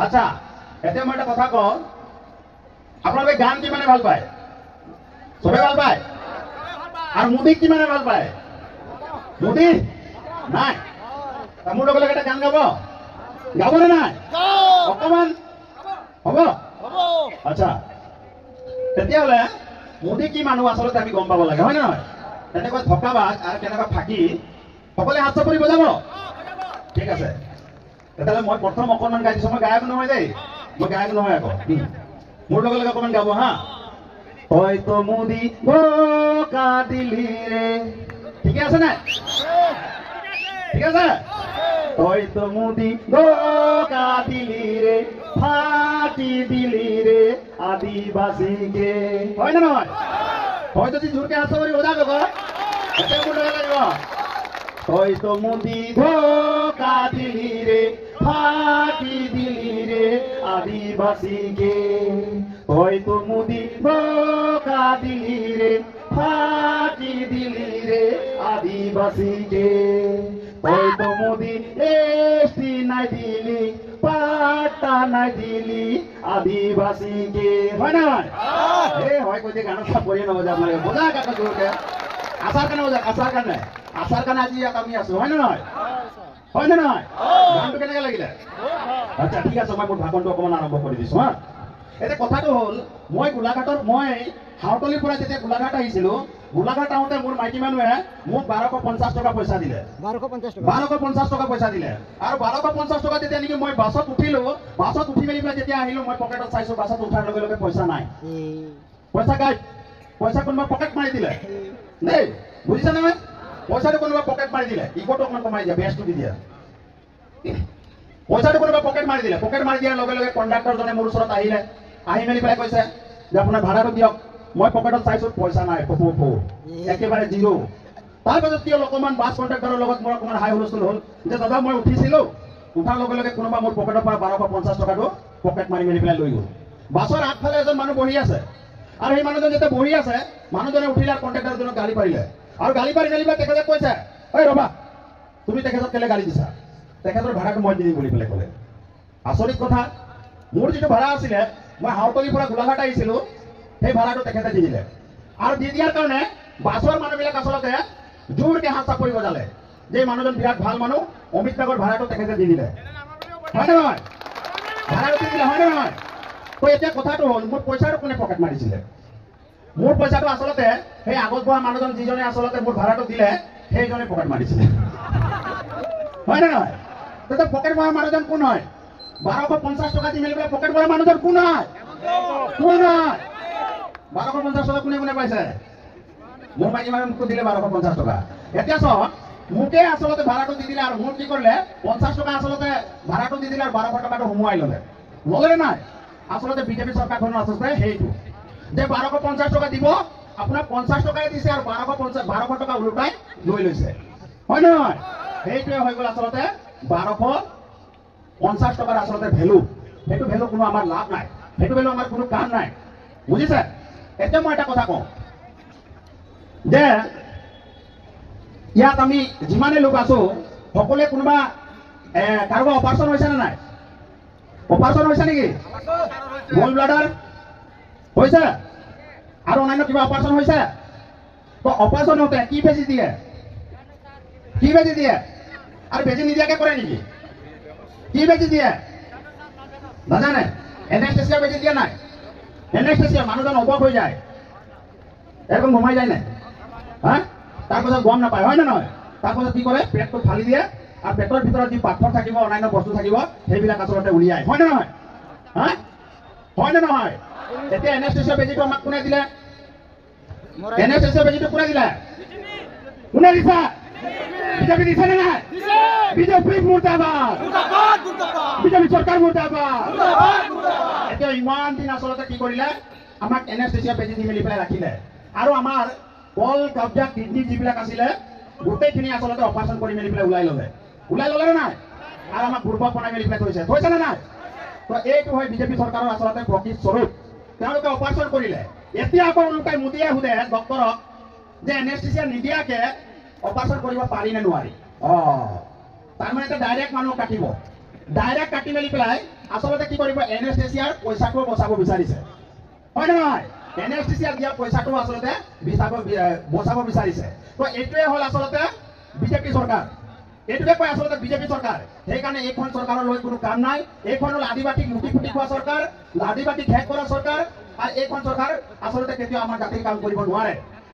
আচ্ছা এতিয়া মই এটা কথা কওঁ, আপোনালোকে গান কিমানে ভাল পায়? চবে ভাল পায়? আৰু মোদীক কিমানে ভাল পায়? মোদী নাই? মোৰ লগে লগে এটা গান গাব, গাবনে নাই? অকমান হ'ব? আচ্ছা তেতিয়াহ'লে মোদী কি মানুহ আচলতে আমি গম পাব লাগে, হয় নে নহয়? তেনেকৈ থকাবাদ আৰু তেনেকুৱা ফাঁকি সকলোৱে হাত চাপৰি বজাব। ঠিক আছে, তেতিয়াহ'লে মই প্ৰথম অকণমান গাই দিছোঁ। মই গায়ক নহয় দেই, মই গায়ক নহয় আকৌ। মোৰ লগে লগে অকণমান গাব হা। হয়তো মোদী বোকা দিলি ৰে, ঠিকে আছে নে? ঠিক আছে। হয়তো মোদী বোকা দিলি ৰে, ফাটি দিলি ৰে আদিবাসীকে, হয় নে নহয়? হয়তো যদি জোৰকে হাত চাপৰি বজাব এতিয়া মোৰ লগে লাগিব। হয়তো মোদী ধোকা দিলি রে, ফাটি দিলি রে আদিবাসীকে, হয়তো মোদী ধোকা দিলি রে, ফাটি দিলি রে আদিবাসীকে, হয়তো মোদী এসটি নাই দিলি, পাট্টা নাই দিলি আদিবাসীকে, হয় না? হয় কৈ গানত চাপৰি নবজা মানে বজা কাকা জোৰকে। আচাৰ কাৰণে বজা, আচাৰ কাৰণে, আচাৰ কাৰণে আজি ইয়াত আমি আছো, হয় নে নহয়? হয় নে নহয়? গানটো কেনেকে লাগিলে? আচ্ছা ঠিক আছে, মই মোৰ ভাষণটো অকণমান আৰম্ভ কৰি দিছো হা। এতিয়া কথাটো হ'ল, মই গোলাঘাটত, মই হাউতলিৰ পৰা যেতিয়া গোলাঘাট আহিছিলো, গোলাঘাট আহোঁতে মোৰ মাইকী মানুহে মোক 1250 টকা পইচা দিলে। 1250 টকা পইচা দিলে। আৰু 1250 টকা যেতিয়া নেকি মই বাছত উঠিলো, বাছত উঠি মেলি পেলাই যেতিয়া আহিলো, মই পকেটত চাইছো, বাছত উঠাৰ লগে লগে পইচা নাই। পইচা গাই, পইচা কোনোবা পকেট মাৰি দিলে দেই, বুজিছা নহয়? পইচাটো কোনোবা পকেট মাৰি দিলে, ইগোটো অকণমান কমাই দিয়া, বেছটো দি দিয়া। পইচাটো কোনোবা পকেট মাৰি দিলে, পকেট মাৰি দিয়াৰ লগে লগে কণ্ডাক্টৰজনে মোৰ ওচৰত আহিলে, আহি মেলি পেলাই কৈছে যে আপোনাৰ ভাড়াটো দিয়ক। মই পকেটত চাইছো পইচা নাই, একেবাৰে জিৰো। তাৰপাছত কি হ'ল, অকণমান বাছ কণ্ডাক্টৰৰ লগত মোৰ অকণমান হাই হুলস্থুল হ'ল যে দাদা মই উঠিছিলো, উঠাৰ লগে লগে কোনোবা মোৰ পকেটৰ পৰা 1250 টকাটো পকেট মাৰি মেলি পেলাই লৈ গ'ল। বাছৰ আগফালে এজন মানুহ বহি আছে, আৰু সেই মানুহজন যেতিয়া বহি আছে, মানুহজনে উঠিলে আৰু কণ্ডাক্টৰজনক গালি পাৰিলে, আৰু গালি পাৰি মেলি পেলাই তেখেতে কৈছে, ঐ ৰবা তুমি তেখেতক কেলে গালি দিছা? তেখেতৰ ভাড়াটো মই দিম বুলি পেলাই ক'লে। আচৰিত কথা, মোৰ যিটো ভাড়া আছিলে, মই হাউতলিৰ পৰা গোলাঘাট আহিছিলো, সেই ভাড়াটো তেখেতে দি দিলে। আৰু দি দিয়াৰ কাৰণে বাছৰ মানুহবিলাক আচলতে জোৰকে হাত চাপৰি বজালে যে মানুহজন বিৰাট ভাল মানুহ, অমিত নাগৰ ভাড়াটো তেখেতে দি দিলে, হয় নে নহয়? ভাড়াটো দি দিলে, হয় নে নহয়? তো এতিয়া কথাটো হ'ল, মোৰ পইচাটো কোনে পকেট মাৰিছিলে? মোৰ পইচাটো আচলতে সেই আগত বহা মানুহজন যিজনে আচলতে মোৰ ভাড়াটো দিলে, সেইজনে পকেট মাৰিছিলে, হয় নে নহয়? তেতিয়া পকেট মৰা মানুহজন কোন হয়? 1250 টকা দি মেলি পেলাই পকেট মৰা মানুহজন কোন হয়? কোন হয়? 1250 টকা কোনে কোনে পাইছে? মোৰ মাইকী মানুহে মোকো দিলে 1250 টকা। এতিয়া চাওক, মোকে আচলতে ভাড়াটো দি দিলে, আৰু মোক কি কৰিলে 50 টকা আচলতে ভাড়াটো দি দিলে, আৰু 1200 টকাটো সোমোৱাই ল'লে। ল'লে নাই? আচলতে বিজেপি চৰকাৰখনৰ আচলতে সেইটো যে 1250 টকা দিব, আপোনাক 50 টকাই দিছে, আৰু 1200 টকা ওলোটাই লৈ লৈছে, হয় নে নহয়? সেইটোৱে হৈ গ'ল আচলতে 1250 টকাৰ আচলতে ভেলু। সেইটো ভেলু কোনো আমাৰ লাভ নাই, সেইটো ভেলু আমাৰ কোনো কাম নাই, বুজিছে? এতিয়া মই এটা কথা কওঁ যে ইয়াত আমি যিমানে লোক আছো, সকলোৱে কোনোবা কাৰোবাৰ অপাৰেশ্যন হৈছে নে নাই? অপাৰেশ্যন হৈছে নেকি? গল ব্লাডাৰ হৈছে, আৰু অন্যান্য কিবা অপাৰেশ্যন হৈছে? তো অপাৰেশ্যন হওঁতে কি বেজি দিয়ে? কি বেজি দিয়ে? আৰু বেজি নিদিয়াকে কৰে নেকি? কি বেজি দিয়ে নাজানে? এনেস্থেচিয়া বেজি দিয়া নাই? এনেস্থেচিয়া মানুহজন অবস হৈ যায়, এরকম ঘুমাই যায় না, হ্যাঁ? তাৰপাছত গম নাপায়, হয় নে নহয়? তাৰপাছত কি কৰে, পেটটো ফালি দিয়ে, আৰু পেটৰ ভিতৰত যি পাথৰ থাকিব, অন্যান্য বস্তু থাকিব, সেইবিলাক আচলতে উলিয়ায়, হয় নে নহয়? হা হয় নে নহয়? এতিয়া এনেস্থেচিয়া বেজিটো আমাক কোনে দিলে? এনেস্থেচিয়া বেজিটো কোনে দিলে? কোনে দিছে? বিজেপি দিছে নে নাই? বিজেপি মুৰ্দাবাদ, বিজেপি চৰকাৰ মুৰ্দাবাদ। এতিয়া ইমান দিন আচলতে কি কৰিলে, আমাক এনেস্থেচিয়া বেজি দি মেলি পেলাই ৰাখিলে, আৰু আমাৰ কল কব্জা কিডনি যিবিলাক আছিলে গোটেইখিনি আচলতে অপাৰেশ্যন কৰি মেলি পেলাই ওলাই ল'লে নে নাই? আৰু আমাক বুৰ্বক বনাই মেলি পেলাই থৈছে নে নাই? তো এইটো হয় বিজেপি চৰকাৰৰ আচলতে প্ৰকৃত স্বৰূপ। তেওঁলোকে অপাৰেশ্যন কৰিলে, এতিয়া আকৌ ওলোটাই মোদীয়ে সোধে ডক্টৰক যে এনেস্থেচিয়া নিদিয়াকে অপাৰেশ্যন কৰিব পাৰি নে নোৱাৰি? তাৰমানে এতিয়া ডাইৰেক্ট মানুহ কাটিব, ডাইৰেক্ট কাটি মেলি পেলাই আচলতে কি কৰিব এনএছটিচিআৰ পইচাটো বচাব বিচাৰিছে হয় নে নহয় এনএছটিচিআৰ দিয়া পইচাটো আচলতে বচাব বিচাৰিছে তো এইটোৱে হ'ল আচলতে বিজেপি চৰকাৰ এইটোকে কয় আচলতে বিজেপি চৰকাৰ সেইকাৰণে এইখন চৰকাৰৰ লৈ কোনো কাম নাই এইখন হ'ল আদিবাসীক লুটি ফুটি খোৱা চৰকাৰ আদিবাসীক শেষ কৰা চৰকাৰ আৰু এইখন চৰকাৰ আচলতে কেতিয়াও আমাৰ জাতিৰ কাম কৰিব নোৱাৰে